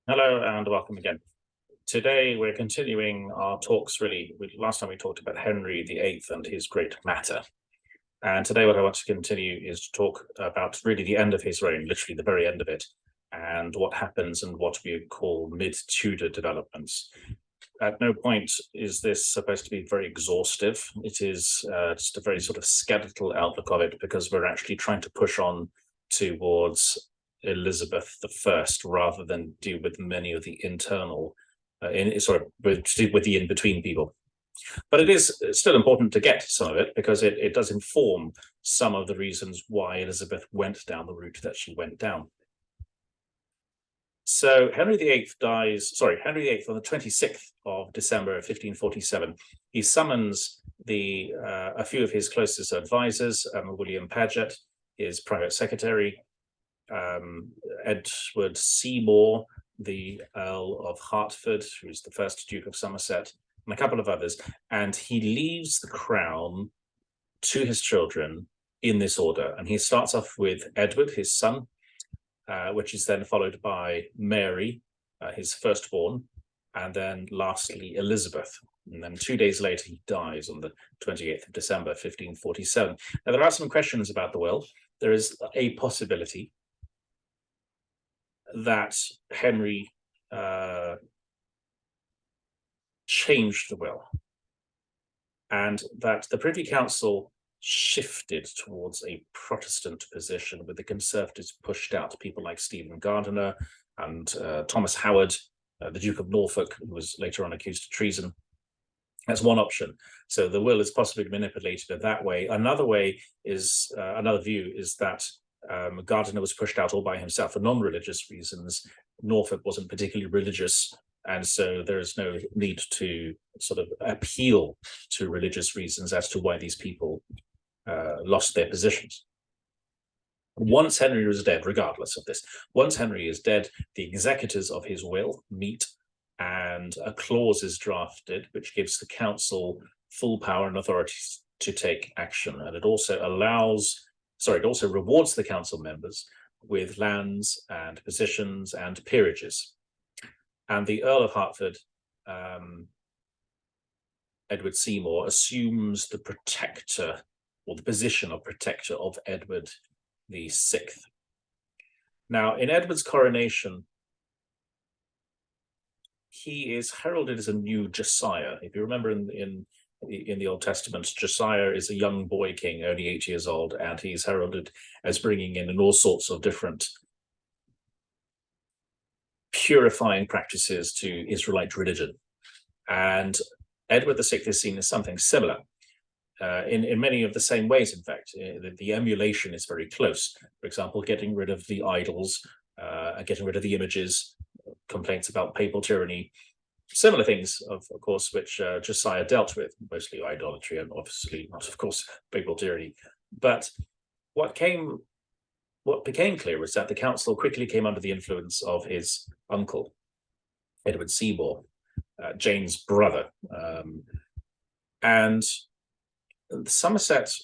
Hello and welcome again. Today we're continuing our talks. Last time we talked about Henry VIII and his great matter. And today what I want to continue is to talk about really the end of his reign, literally the very end of it, and what happens and what we call mid-Tudor developments. At no point is this supposed to be very exhaustive. It is just a very sort of skeletal outlook of it, because we're actually trying to push on towards Elizabeth I rather than deal with many of the internal, with the in-between people. But it is still important to get some of it, because it does inform some of the reasons why Elizabeth went down the route that she went down. So Henry VIII on the 26th of December 1547. He summons a few of his closest advisors, William Paget, his private secretary, Edward Seymour, the Earl of Hertford, who is the first Duke of Somerset, and a couple of others, and he leaves the crown to his children in this order. And he starts off with Edward, his son, which is then followed by Mary, his firstborn, and then lastly Elizabeth. And then 2 days later, he dies on the 28th of December, 1547. Now, there are some questions about the will. There is a possibility that Henry changed the will, and that the Privy Council shifted towards a Protestant position, with the Conservatives pushed out people like Stephen Gardiner and Thomas Howard, the Duke of Norfolk, who was later on accused of treason. That's one option. So the will is possibly manipulated in that way. Another way is, another view is that Gardiner was pushed out all by himself for non-religious reasons. Norfolk wasn't particularly religious, and so there is no need to sort of appeal to religious reasons as to why these people lost their positions. Once Henry was dead, regardless of this, once Henry is dead, the executors of his will meet, and a clause is drafted which gives the council full power and authority to take action. And it also rewards the council members with lands and positions and peerages. And the Earl of Hertford, Edward Seymour, assumes the protector, or the position of protector, of Edward VI. Now, in Edward's coronation, he is heralded as a new Josiah. If you remember in the Old Testament, Josiah is a young boy king, only 8 years old, and he's heralded as bringing in all sorts of different purifying practices to Israelite religion. And Edward VI is seen as something similar, in many of the same ways, in fact. The emulation is very close. For example, getting rid of the idols, getting rid of the images, complaints about papal tyranny, similar things, of course, which Josiah dealt with, mostly idolatry and obviously not, of course, papal tyranny. But what became clear was that the council quickly came under the influence of his uncle, Edward Seymour, Jane's brother. And Somerset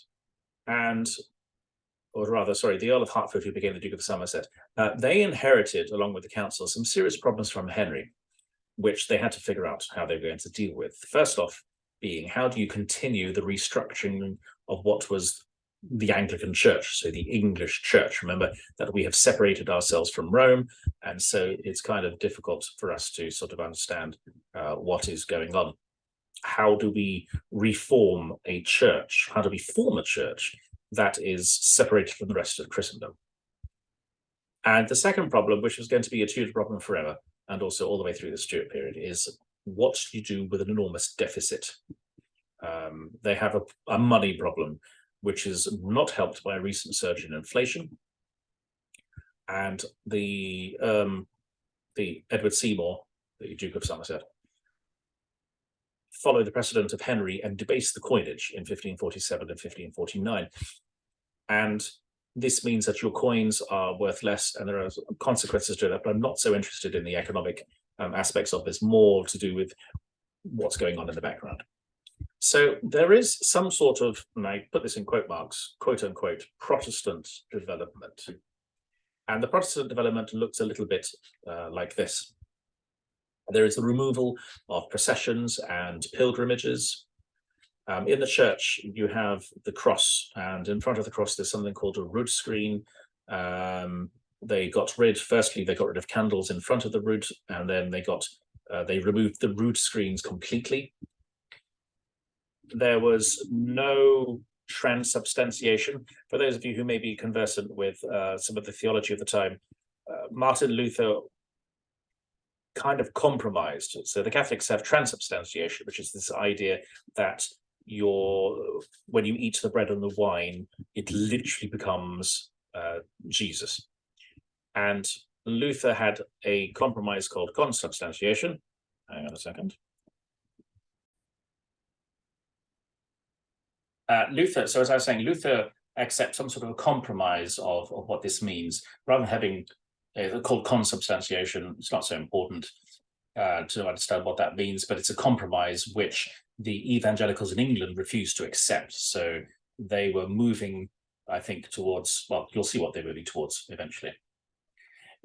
the Earl of Hertford, who became the Duke of Somerset, they inherited, along with the council, some serious problems from Henry, which they had to figure out how they were going to deal with. First off being, how do you continue the restructuring of what was the Anglican Church, so the English Church? Remember that we have separated ourselves from Rome, and so it's kind of difficult for us to sort of understand what is going on. How do we reform a church? How do we form a church that is separated from the rest of Christendom? And the second problem, which is going to be a Tudor problem forever, and also all the way through the Stuart period, is what do you do with an enormous deficit? They have a money problem, which is not helped by a recent surge in inflation. And the Edward Seymour, the Duke of Somerset, followed the precedent of Henry and debased the coinage in 1547 and 1549. And this means that your coins are worth less, and there are consequences to that, but I'm not so interested in the economic aspects of this, more to do with what's going on in the background. So there is some sort of, and I put this in quote marks, quote unquote, Protestant development. And the Protestant development looks a little bit like this. There is the removal of processions and pilgrimages. In the church, you have the cross, and in front of the cross, there's something called a rood screen. They got rid of candles in front of the rood, and then they removed the rood screens completely. There was no transubstantiation. For those of you who may be conversant with some of the theology of the time, Martin Luther kind of compromised. So the Catholics have transubstantiation, which is this idea that when you eat the bread and the wine, it literally becomes Jesus. And Luther had a compromise called consubstantiation. Hang on a second. So as I was saying, Luther accepts some sort of a compromise of what this means, rather than having called consubstantiation. It's not so important to understand what that means, but it's a compromise which the evangelicals in England refused to accept. So they were moving, I think, towards, well, you'll see what they're moving towards eventually.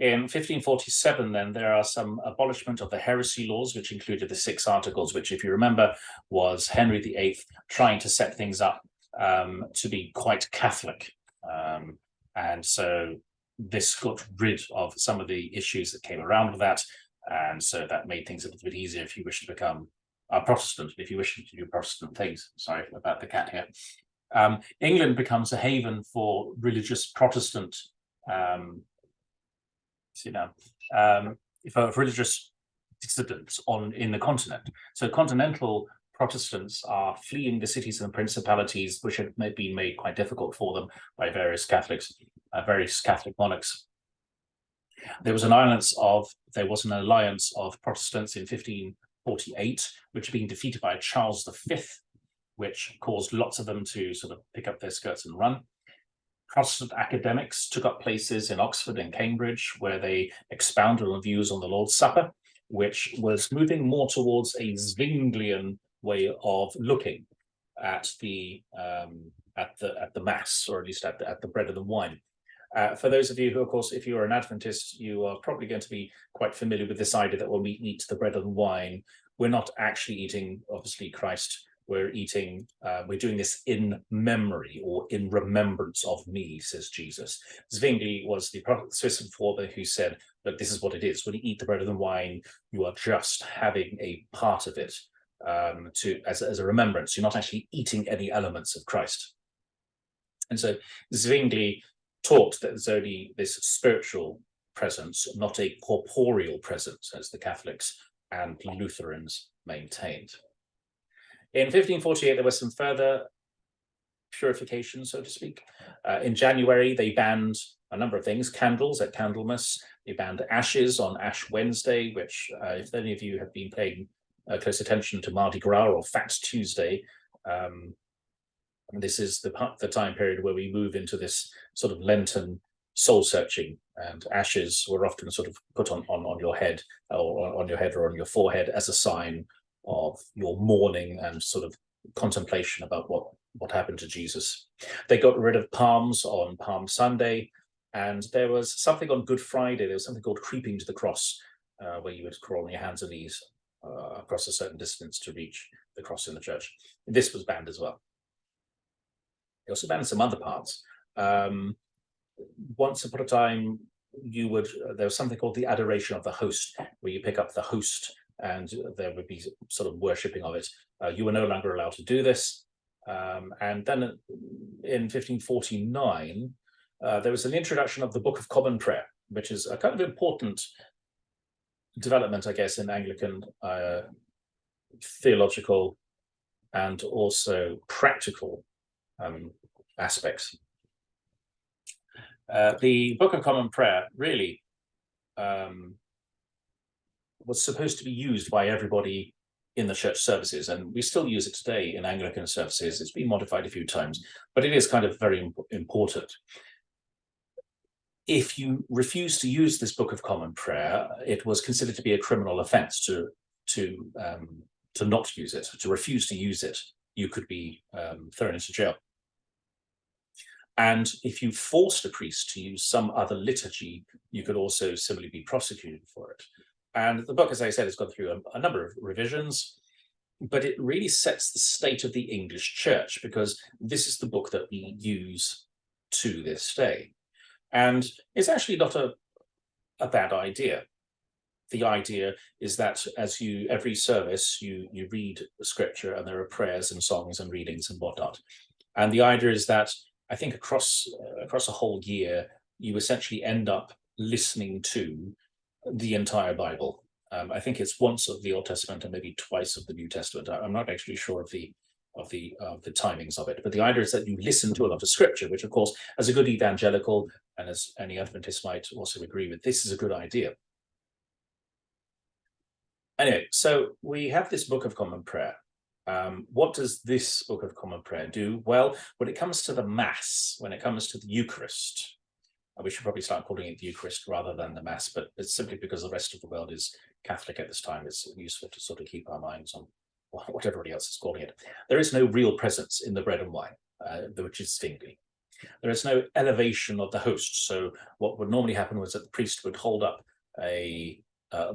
In 1547, then, there are some abolishment of the heresy laws, which included the 6 Articles, which, if you remember, was Henry VIII trying to set things up to be quite Catholic. And so this got rid of some of the issues that came around with that. And so that made things a little bit easier if you wish to become a Protestant, if you wish to do Protestant things. Sorry about the cat here. England becomes a haven for religious Protestant for religious dissidents in the continent. So continental Protestants are fleeing the cities and principalities, which had been made quite difficult for them by various Catholic monarchs. There was an alliance of Protestants in 1548, which had been defeated by Charles V, which caused lots of them to sort of pick up their skirts and run. Protestant academics took up places in Oxford and Cambridge, where they expounded on views on the Lord's Supper, which was moving more towards a Zwinglian way of looking at the Mass, or at least at the bread and the wine. For those of you who, of course, if you are an Adventist, you are probably going to be quite familiar with this idea that when we eat the bread and wine, we're not actually eating, obviously, Christ. We're doing this in memory or in remembrance of me, says Jesus. Zwingli was the Swiss reformer who said that this is what it is. When you eat the bread and the wine, you are just having a part of it as a remembrance. You're not actually eating any elements of Christ. And so Zwingli taught that there's only this spiritual presence, not a corporeal presence, as the Catholics and Lutherans maintained. In 1548, there was some further purification, so to speak. In January, they banned a number of things: candles at Candlemas. They banned ashes on Ash Wednesday, which, if any of you have been paying close attention to Mardi Gras or Fat Tuesday, this is the time period where we move into this sort of Lenten soul searching, and ashes were often sort of put on your head, or on your forehead, as a sign of your mourning and sort of contemplation about what happened to Jesus. They got rid of palms on Palm Sunday, and there was something on Good Friday. There was something called creeping to the cross, where you would crawl on your hands and knees across a certain distance to reach the cross in the church. This was banned as well. They also banned some other parts. Once upon a time, there was something called the adoration of the host, where you pick up the host and there would be sort of worshipping of it. You were no longer allowed to do this. And then in 1549, there was an introduction of the Book of Common Prayer, which is a kind of important development, I guess, in Anglican theological and also practical aspects. The Book of Common Prayer really was supposed to be used by everybody in the church services, and we still use it today in Anglican services. It's been modified a few times, but it is kind of very important. If you refuse to use this Book of Common Prayer, it was considered to be a criminal offense to not use it, to refuse to use it. You could be thrown into jail. And if you forced a priest to use some other liturgy, you could also similarly be prosecuted for it. And the book, as I said, has gone through a number of revisions, but it really sets the state of the English church, because this is the book that we use to this day. And it's actually not a bad idea. The idea is that every service, you read scripture, and there are prayers and songs and readings and whatnot. And the idea is that I think across a whole year, you essentially end up listening to the entire Bible. I think it's once of the Old Testament and maybe twice of the New Testament. I'm not actually sure of the timings of it, but the idea is that you listen to a lot of scripture, which, of course, as a good evangelical and as any Adventist might also agree with, this is a good idea. Anyway, so we have this Book of Common Prayer. What does this Book of Common Prayer do? Well, when it comes to the Mass, when it comes to the Eucharist, we should probably start calling it the Eucharist rather than the Mass, but it's simply because the rest of the world is Catholic at this time. It's useful to sort of keep our minds on what everybody else is calling it. There is no real presence in the bread and wine, which is Zwingli. There is no elevation of the host. So what would normally happen was that the priest would hold up the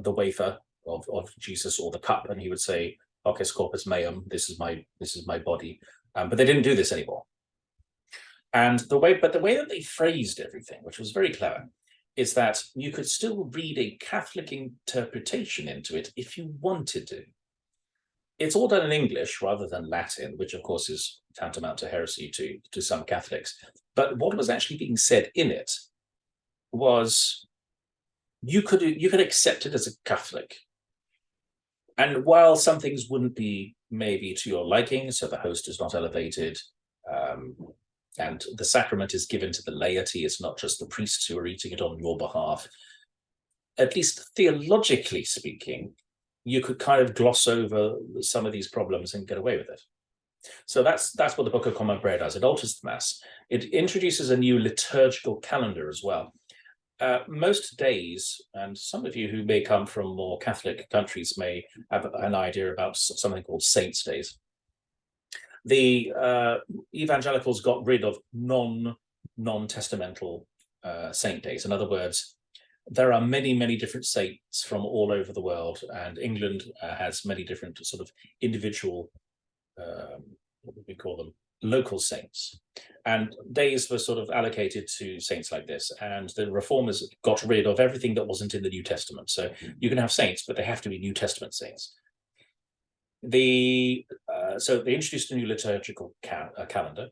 wafer of Jesus, or the cup, and he would say, "Hoc est corpus meum, this is my body." But they didn't do this anymore. And the way that they phrased everything, which was very clever, is that you could still read a Catholic interpretation into it if you wanted to. It's all done in English rather than Latin, which of course is tantamount to heresy to some Catholics. But what was actually being said in it was you could accept it as a Catholic. And while some things wouldn't be maybe to your liking, so the host is not elevated, and the sacrament is given to the laity, it's not just the priests who are eating it on your behalf, at least theologically speaking, you could kind of gloss over some of these problems and get away with it. So that's what the Book of Common Prayer does. It alters the Mass. It introduces a new liturgical calendar as well. Most days, and some of you who may come from more Catholic countries may have an idea about something called Saints' Days. The evangelicals got rid of non-testamental saint days. In other words, there are many different saints from all over the world, and England has many different sort of individual, what would we call them, local saints. And days were sort of allocated to saints like this. And the reformers got rid of everything that wasn't in the New Testament. So you can have saints, but they have to be New Testament saints. So they introduced a new liturgical calendar.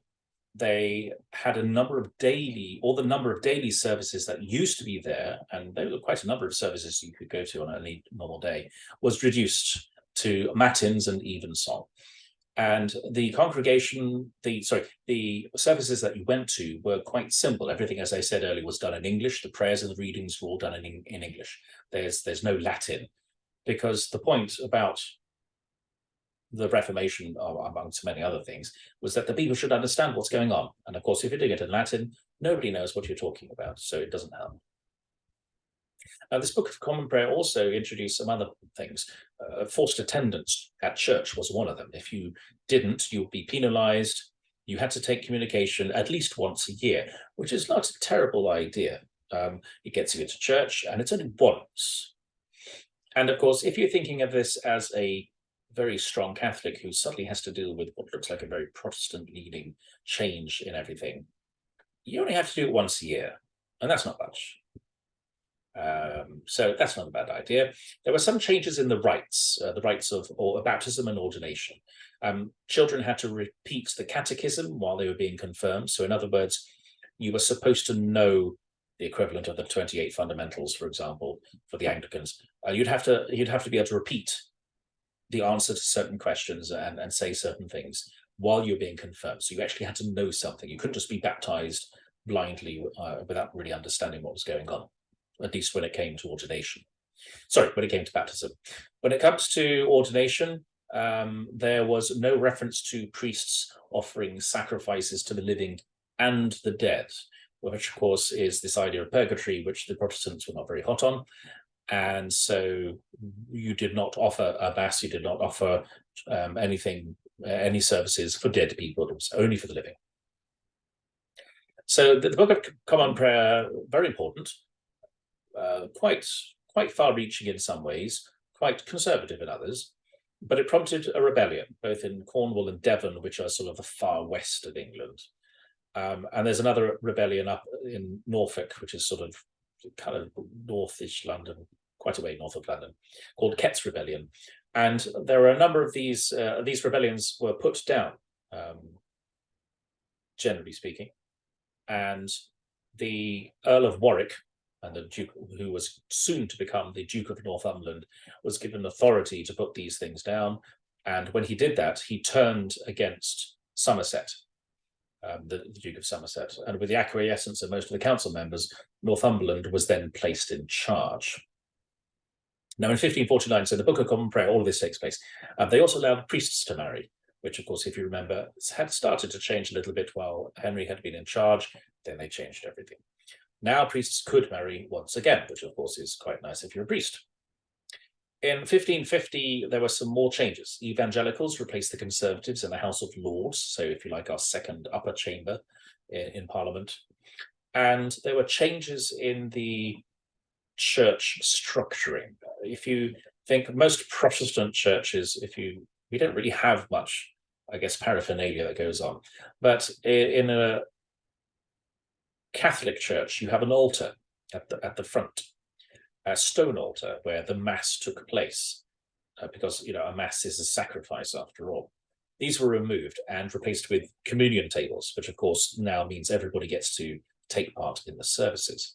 They had the number of daily services that used to be there, and there were quite a number of services you could go to on any normal day, was reduced to matins and evensong. And the congregation, the services that you went to were quite simple. Everything, as I said earlier, was done in English. The prayers and the readings were all done in English. There's no Latin, because the point about the Reformation, amongst many other things, was that the people should understand what's going on. And of course, if you're doing it in Latin, nobody knows what you're talking about, so it doesn't help. This Book of Common Prayer also introduced some other things. Forced attendance at church was one of them. If you didn't, you'd be penalized. You had to take communication at least once a year, which is not a terrible idea. It gets you into church, and it's only once. And of course, if you're thinking of this as a very strong Catholic who suddenly has to deal with what looks like a very Protestant-leaning change in everything, you only have to do it once a year, and that's not much. So that's not a bad idea. There were some changes in the rites of baptism and ordination. Children had to repeat the catechism while they were being confirmed. So in other words, you were supposed to know the equivalent of the 28 fundamentals, for example, for the Anglicans. You'd have to be able to repeat the answer to certain questions and say certain things while you're being confirmed. So you actually had to know something. You couldn't just be baptized blindly without really understanding what was going on, at least when it came to ordination. Sorry, when it came to baptism. When it comes to ordination, there was no reference to priests offering sacrifices to the living and the dead, which of course is this idea of purgatory, which the Protestants were not very hot on. And so you did not offer a mass, you did not offer any services for dead people. It was only for the living. So the Book of Common Prayer, very important, quite quite far-reaching in some ways, quite conservative in others, but it prompted a rebellion, both in Cornwall and Devon, which are sort of the far west of England. And there's another rebellion up in Norfolk, which is sort of kind of northish London, quite a way north of London, called Kett's Rebellion. And there are a number of these rebellions were put down, generally speaking. And the Earl of Warwick, and the Duke, who was soon to become the Duke of Northumberland, was given authority to put these things down. And when he did that, he turned against Somerset, the Duke of Somerset. And with the acquiescence of most of the council members, Northumberland was then placed in charge. Now, in 1549, so the Book of Common Prayer, all of this takes place. They also allowed priests to marry, which, of course, if you remember, had started to change a little bit while Henry had been in charge. Then they changed everything. Now priests could marry once again, which, of course, is quite nice if you're a priest. In 1550, there were some more changes. Evangelicals replaced the Conservatives in the House of Lords, so if you like, our second upper chamber in Parliament. And there were changes in the church structuring. If you think most Protestant churches, we don't really have much, I guess, paraphernalia that goes on. But in a Catholic church, you have an altar at the front, a stone altar where the Mass took place, because a Mass is a sacrifice after all. These were removed and replaced with communion tables, which of course now means everybody gets to take part in the services.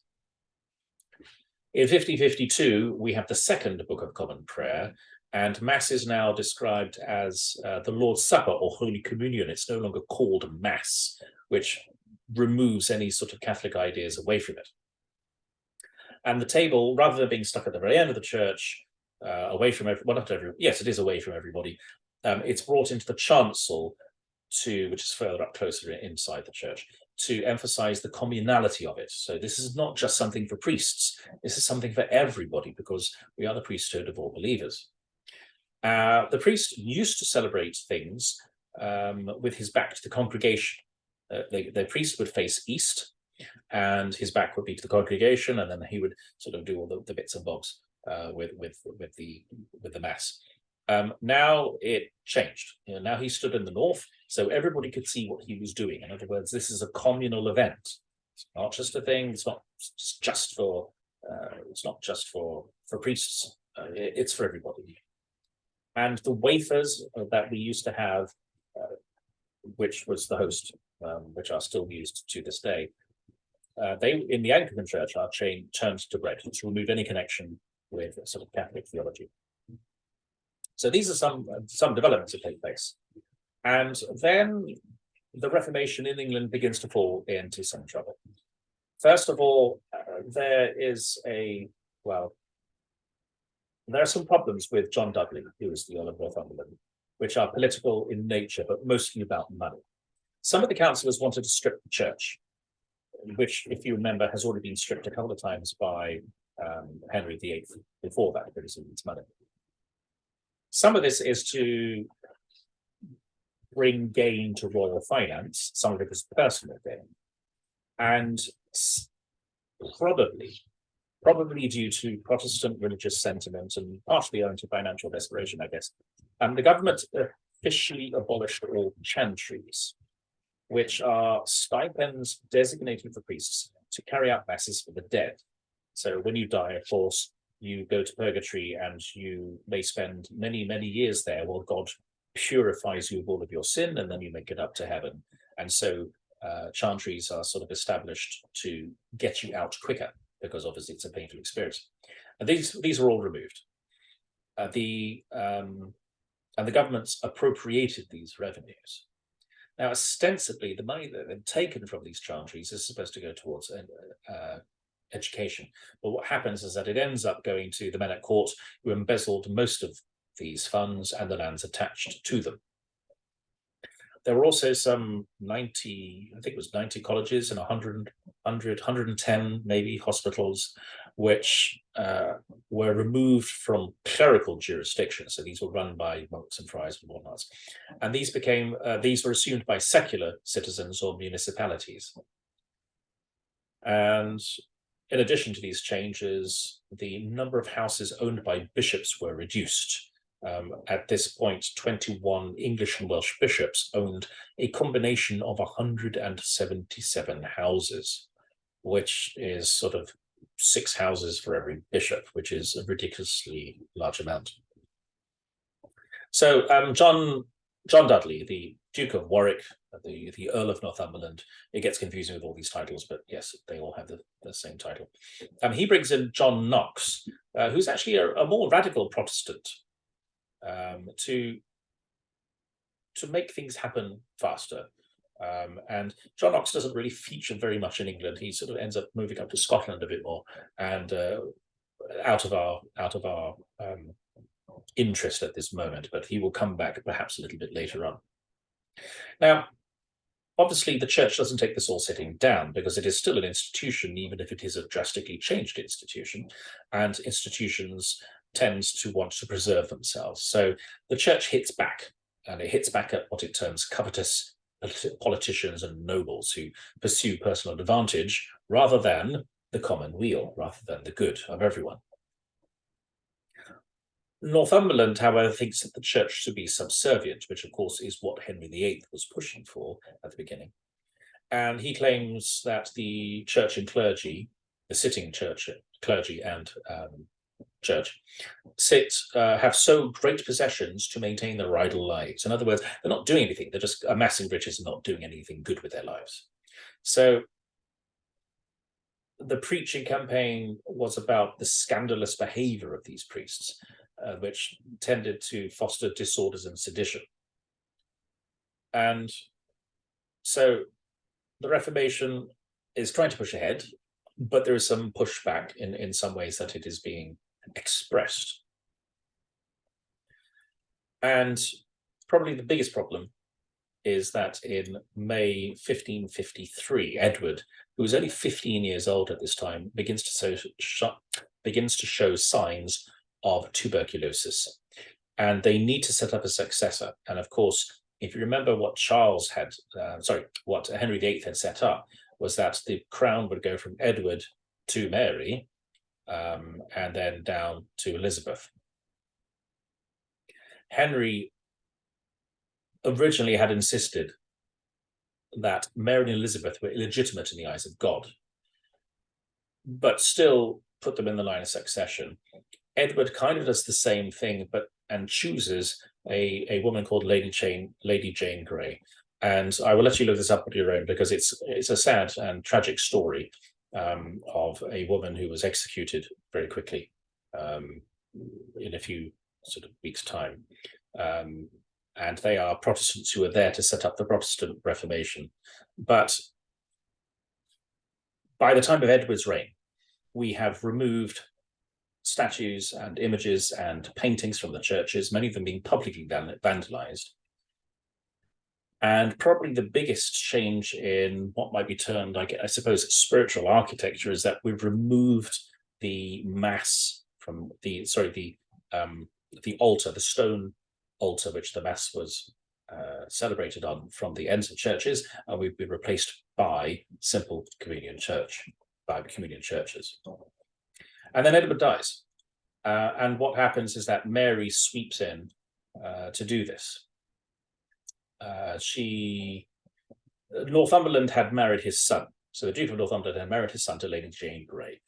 In 1552, we have the second Book of Common Prayer, and Mass is now described as the Lord's Supper or Holy Communion. It's no longer called Mass, which removes any sort of Catholic ideas away from it. And the table, rather than being stuck at the very end of the church, away from yes, it is away from everybody. It's brought into the chancel, which is further up closer inside the church, to emphasize the communality of it. So this is not just something for priests. This is something for everybody, because we are the priesthood of all believers. The priest used to celebrate things with his back to the congregation. The priest would face east, and his back would be to the congregation, and then he would sort of do all the bits and bobs with the Mass. Now it changed. Now he stood in the north, so everybody could see what he was doing. In other words, this is a communal event. It's not just a thing. It's not just for priests. It's for everybody. And the wafers that we used to have, which was the host, which are still used to this day, they in the Anglican Church are turned to bread, to remove any connection with sort of Catholic theology. So these are some developments that take place. And then the Reformation in England begins to fall into some trouble. First of all, there are some problems with John Dudley, who is the Earl of Northumberland, which are political in nature, but mostly about money. Some of the councillors wanted to strip the church, which, if you remember, has already been stripped a couple of times by Henry VIII before that, because of its money. Some of this is to bring gain to royal finance, some of it is personal gain. And probably due to Protestant religious sentiment and partially owing to financial desperation, I guess, the government officially abolished all chantries, which are stipends designated for priests to carry out masses for the dead. So when you die, of course, you go to purgatory and you may spend many, many years there while God purifies you of all of your sin, and then you make it up to heaven. And so chantries are sort of established to get you out quicker, because obviously it's a painful experience. And these are all removed. And the government's appropriated these revenues. Now, ostensibly, the money that they've taken from these chantries is supposed to go towards education. But what happens is that it ends up going to the men at court, who embezzled most of these funds and the lands attached to them. There were also some 90 colleges and 110 maybe hospitals, which were removed from clerical jurisdiction. So these were run by monks and friars and whatnot. And these were assumed by secular citizens or municipalities. And in addition to these changes, the number of houses owned by bishops were reduced. At this point, 21 English and Welsh bishops owned a combination of 177 houses, which is sort of 6 houses for every bishop, which is a ridiculously large amount. So John Dudley, the Duke of Warwick, the Earl of Northumberland, it gets confusing with all these titles, but yes, they all have the same title. He brings in John Knox, who's actually a more radical Protestant, to make things happen faster. And John Knox doesn't really feature very much in England. He sort of ends up moving up to Scotland a bit more, and out of our interest at this moment, but he will come back perhaps a little bit later on. Now, obviously, the church doesn't take this all sitting down, because it is still an institution, even if it is a drastically changed institution, and institutions tends to want to preserve themselves. So the church hits back, and it hits back at what it terms covetous politicians and nobles who pursue personal advantage rather than the common weal, rather than the good of everyone. Northumberland, however, thinks that the church should be subservient, which of course is what Henry VIII was pushing for at the beginning. And he claims that the church and clergy, the sitting church, clergy and church, have so great possessions to maintain their idle lives. In other words, they're not doing anything. They're just amassing riches and not doing anything good with their lives. So the preaching campaign was about the scandalous behavior of these priests, which tended to foster disorders and sedition. And so the Reformation is trying to push ahead, but there is some pushback in some ways that it is being expressed. And probably the biggest problem is that in May 1553, Edward, who was only 15 years old at this time, begins to show signs of tuberculosis, and they need to set up a successor. And of course, if you remember what what Henry VIII had set up, was that the crown would go from Edward to Mary, and then down to Elizabeth. Henry originally had insisted that Mary and Elizabeth were illegitimate in the eyes of God, but still put them in the line of succession. Edward kind of does the same thing, and chooses a woman called Lady Jane Grey. And I will let you look this up on your own, because it's a sad and tragic story of a woman who was executed very quickly in a few sort of weeks' time. And they are Protestants who are there to set up the Protestant Reformation. But by the time of Edward's reign, we have removed statues and images and paintings from the churches, many of them being publicly vandalized. And probably the biggest change in what might be termed, I suppose, spiritual architecture is that we've removed the mass from the altar, the stone altar which the mass was celebrated on, from the ends of churches, and we've been replaced by simple communion churches. And then Edward dies. And what happens is that Mary sweeps in to do this. Northumberland had married his son. So the Duke of Northumberland had married his son to Lady Jane Grey,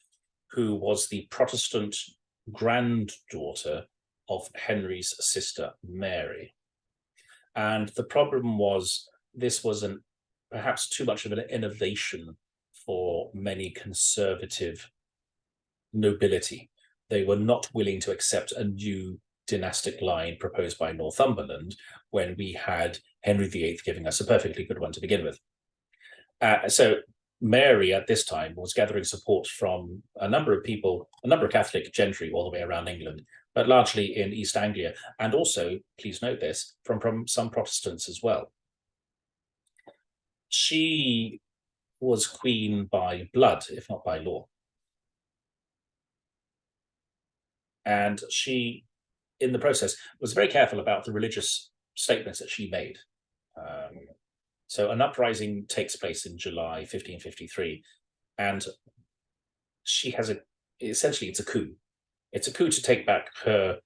who was the Protestant granddaughter of Henry's sister Mary. And the problem was, this was perhaps too much of an innovation for many conservative nobility. They were not willing to accept a new dynastic line proposed by Northumberland, when we had Henry VIII giving us a perfectly good one to begin with. So Mary at this time was gathering support from a number of people, a number of Catholic gentry all the way around England, but largely in East Anglia, and also, please note this, from some Protestants as well. She was queen by blood, if not by law. And she, in the process, was very careful about the religious statements that she made. So an uprising takes place in July 1553, and she has essentially it's a coup. It's a coup to take back her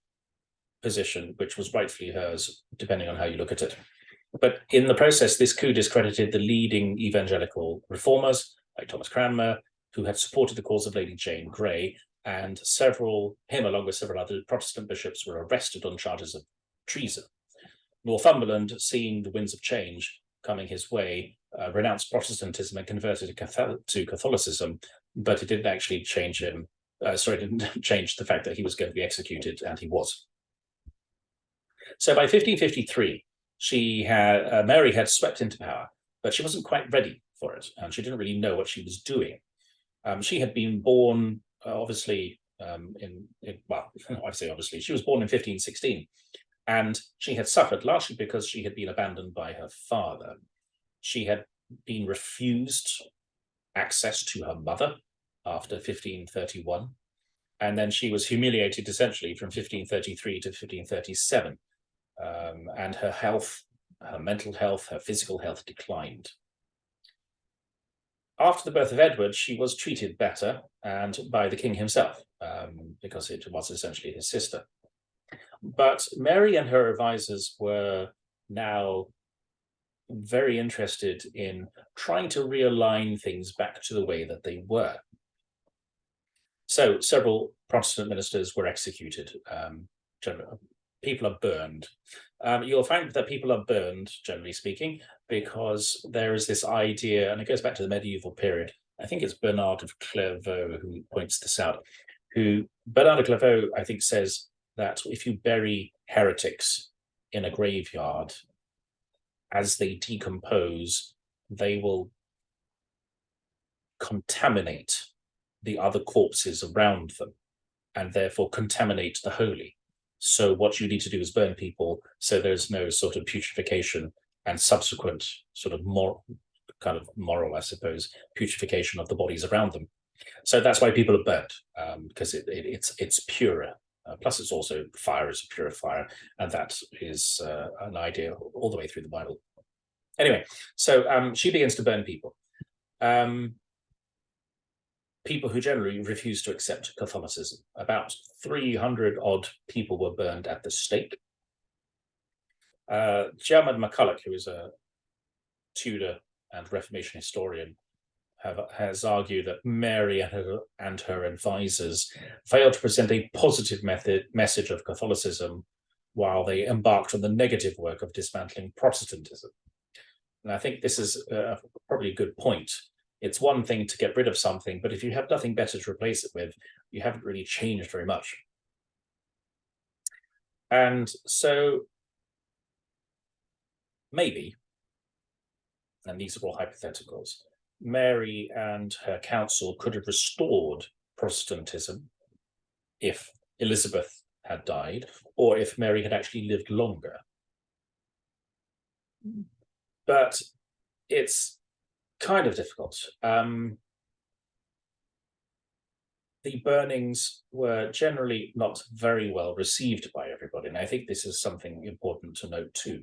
position, which was rightfully hers, depending on how you look at it. But in the process, this coup discredited the leading evangelical reformers, like Thomas Cranmer, who had supported the cause of Lady Jane Grey, and him along with several other Protestant bishops, were arrested on charges of treason. Northumberland, seeing the winds of change coming his way, renounced Protestantism and converted to Catholicism, but it didn't actually change him. It didn't change the fact that he was going to be executed, and he was. So by 1553, Mary had swept into power, but she wasn't quite ready for it, and she didn't really know what she was doing. She had been born, obviously, I say obviously, she was born in 1516, and she had suffered largely because she had been abandoned by her father. She had been refused access to her mother after 1531, and then she was humiliated essentially from 1533 to 1537. And her health, her mental health, her physical health declined. After the birth of Edward, she was treated better, and by the king himself, because it was essentially his sister. But Mary and her advisors were now very interested in trying to realign things back to the way that they were. So several Protestant ministers were executed. People are burned. You'll find that people are burned, generally speaking, because there is this idea, and it goes back to the medieval period. I think it's Bernard of Clairvaux who points this out. Bernard of Clairvaux, I think, says that if you bury heretics in a graveyard, as they decompose, they will contaminate the other corpses around them, and therefore contaminate the holy. So what you need to do is burn people so there's no sort of putrefaction and subsequent sort of moral, I suppose, putrefaction of the bodies around them. So that's why people are burnt, because it's purer. Plus, it's also fire is a purifier, and that is an idea all the way through the Bible. Anyway, so she begins to burn people. People who generally refused to accept Catholicism. About 300 odd people were burned at the stake. German McCulloch, who is a Tudor and Reformation historian, has argued that Mary and her advisors failed to present a positive message of Catholicism while they embarked on the negative work of dismantling Protestantism. And I think this is probably a good point. It's one thing to get rid of something, but if you have nothing better to replace it with, you haven't really changed very much. And so maybe, and these are all hypotheticals, Mary and her council could have restored Protestantism if Elizabeth had died, or if Mary had actually lived longer. But it's kind of difficult. The burnings were generally not very well received by everybody. And I think this is something important to note too,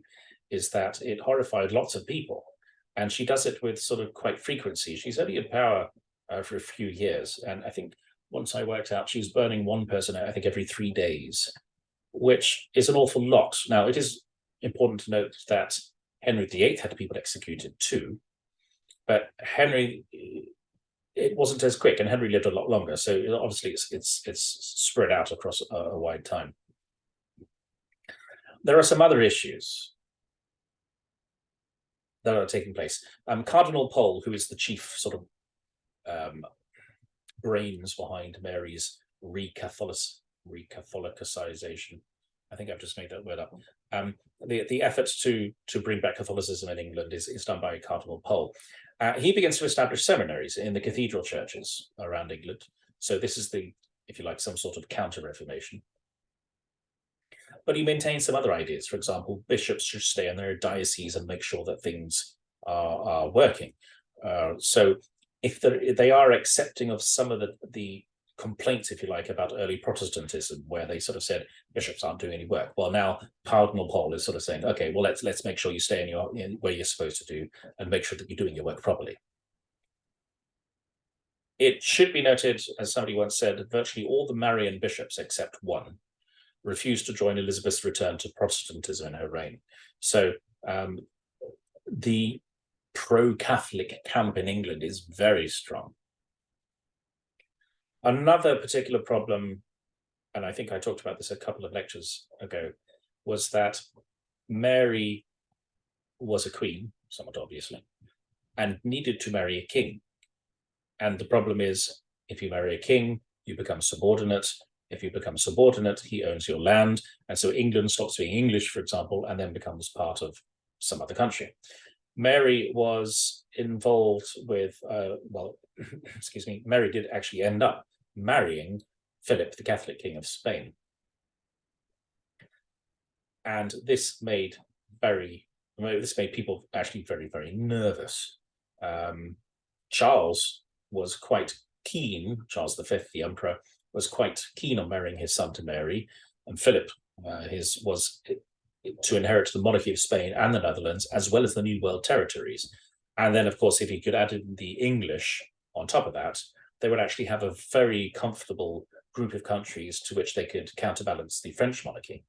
is that it horrified lots of people. And she does it with sort of quite frequency. She's only in power for a few years. And I think once I worked out, she's burning one person, I think, every 3 days, which is an awful lot. Now, it is important to note that Henry VIII had people executed too. But Henry, it wasn't as quick, and Henry lived a lot longer. So obviously it's spread out across a wide time. There are some other issues that are taking place. Cardinal Pole, who is the chief sort of brains behind Mary's re-Catholicization. I think I've just made that word up. The efforts to bring back Catholicism in England is done by Cardinal Pole. He begins to establish seminaries in the cathedral churches around England. So this is if you like, some sort of counter-reformation. But he maintains some other ideas. For example, bishops should stay in their diocese and make sure that things are working. So if they are accepting of some of the complaints, if you like, about early Protestantism, where they sort of said bishops aren't doing any work. Well, now Cardinal Pole is sort of saying, okay, well, let's make sure you stay in where you're supposed to do and make sure that you're doing your work properly. It should be noted, as somebody once said, virtually all the Marian bishops except one refused to join Elizabeth's return to Protestantism in her reign. So the pro-Catholic camp in England is very strong. Another particular problem, and I think I talked about this a couple of lectures ago, was that Mary was a queen, somewhat obviously, and needed to marry a king. And the problem is, if you marry a king, you become subordinate. If you become subordinate, he owns your land. And so England stops being English, for example, and then becomes part of some other country. Mary was involved with, excuse me, Mary did actually end up marrying Philip, the Catholic King of Spain. And this made people actually very, very nervous. Charles was quite keen, Charles V, the emperor, was quite keen on marrying his son to Mary, and Philip was to inherit the monarchy of Spain and the Netherlands, as well as the New World territories. And then, of course, if he could add in the English on top of that, they would actually have a very comfortable group of countries to which they could counterbalance the French monarchy.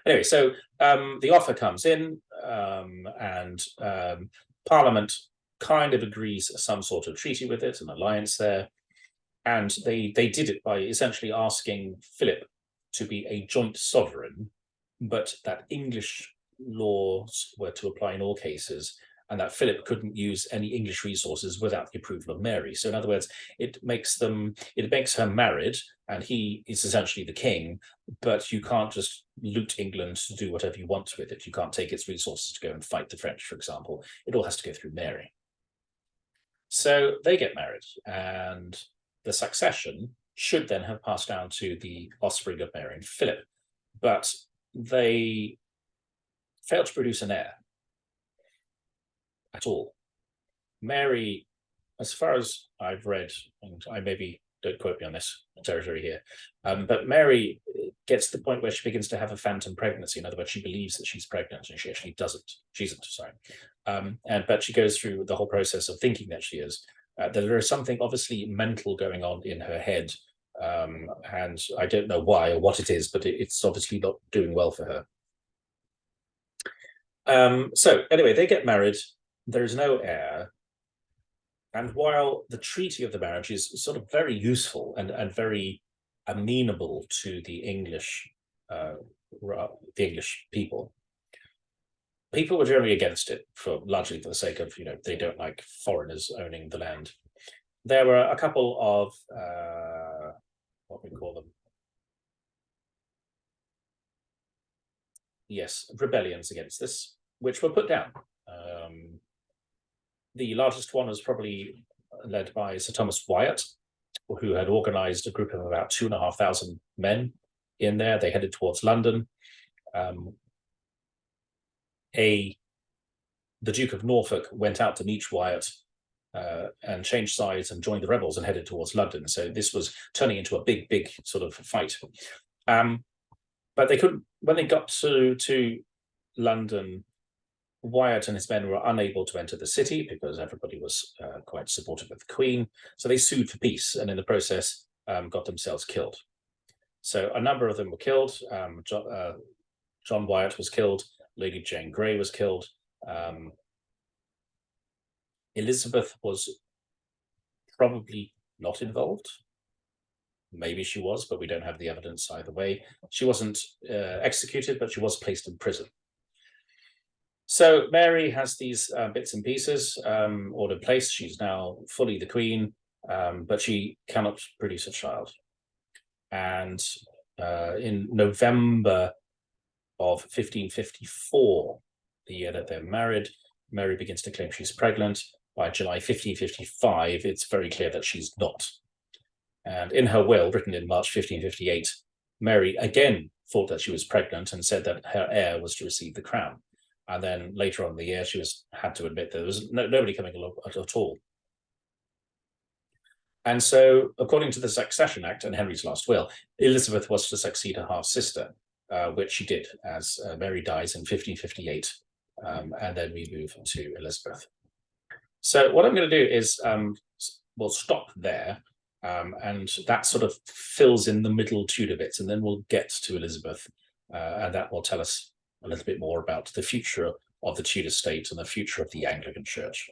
Anyway, so the offer comes in, and Parliament kind of agrees some sort of treaty with it, an alliance there. And they did it by essentially asking Philip to be a joint sovereign, but that English laws were to apply in all cases, and that Philip couldn't use any English resources without the approval of Mary. So in other words, it makes her married, and he is essentially the king, but you can't just loot England to do whatever you want with it. You can't take its resources to go and fight the French, for example. It all has to go through Mary. So they get married, and the succession should then have passed down to the offspring of Mary and Philip, but they failed to produce an heir at all. Mary, as far as I've read, and I maybe don't quote me on this territory here, but Mary gets to the point where she begins to have a phantom pregnancy. In other words, she believes that she's pregnant, and she actually doesn't. She isn't, sorry. But she goes through the whole process of thinking that she is. There is something obviously mental going on in her head, and I don't know why or what it is, but it's obviously not doing well for her. So anyway, they get married. There is no heir. And while the treaty of the marriage is sort of very useful and very amenable to the English people were generally against it, largely for the sake of, they don't like foreigners owning the land. There were a couple of what we call them, rebellions against this, which were put down. The largest one was probably led by Sir Thomas Wyatt, who had organized a group of about 2,500 men in there. They headed towards London. The Duke of Norfolk went out to meet Wyatt and changed sides and joined the rebels and headed towards London. So this was turning into a big sort of fight. But they couldn't, when they got to London, Wyatt and his men were unable to enter the city because everybody was quite supportive of the Queen. So they sued for peace, and in the process got themselves killed. So a number of them were killed. John Wyatt was killed. Lady Jane Grey was killed. Elizabeth was probably not involved. Maybe she was, but we don't have the evidence either way. She wasn't executed, but she was placed in prison. So Mary has these bits and pieces all in place. She's now fully the queen, but she cannot produce a child. And in November of 1554, the year that they're married, Mary begins to claim she's pregnant. By July 1555, it's very clear that she's not. And in her will, written in March 1558, Mary again thought that she was pregnant and said that her heir was to receive the crown. And then later on in the year, she had to admit that there was nobody coming along at all. And so, according to the Succession Act and Henry's last will, Elizabeth was to succeed her half-sister, which she did, as Mary dies in 1558, and then we move to Elizabeth. So what I'm going to do is we'll stop there. And that sort of fills in the middle Tudor bits, and then we'll get to Elizabeth, and that will tell us a little bit more about the future of the Tudor state and the future of the Anglican Church.